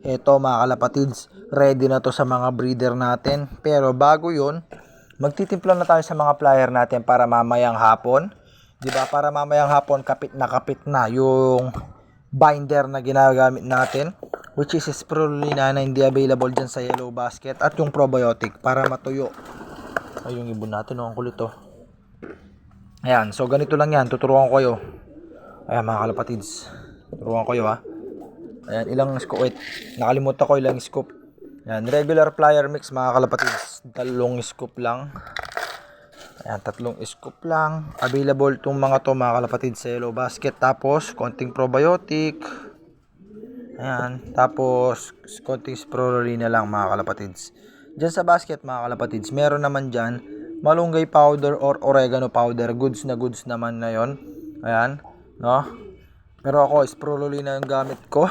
Eto mga kalapatids, ready na to sa mga breeder natin. Pero bago yun, magtitimpla na tayo sa mga flyer natin para mamayang hapon. Diba? Para mamayang hapon, kapit na yung binder na ginagamit natin. Which is spirulina na hindi available dyan sa yellow basket. At yung probiotic para matuyo. Ay, yung ibon natin, ang kulit to. Ayan, so ganito lang yan. Tuturuan ko kayo. Ayan mga kalapatids. Tuturuan ko kayo ha. Ayan, ilang scoop. Wait, nakalimutan ko ilang scoop. Ayan, regular flyer mix mga kalapatids. 3 scoop lang. Ayan, 3 scoop lang. Available itong mga to mga kalapatids sa yellow basket. Tapos, konting probiotic. Ayan, tapos konting spirulina lang mga kalapatids. Diyan sa basket mga kalapatids, meron naman dyan malunggay powder or oregano powder. Goods naman na yon. Ayan, no? Pero ako, spirulina yung gamit ko.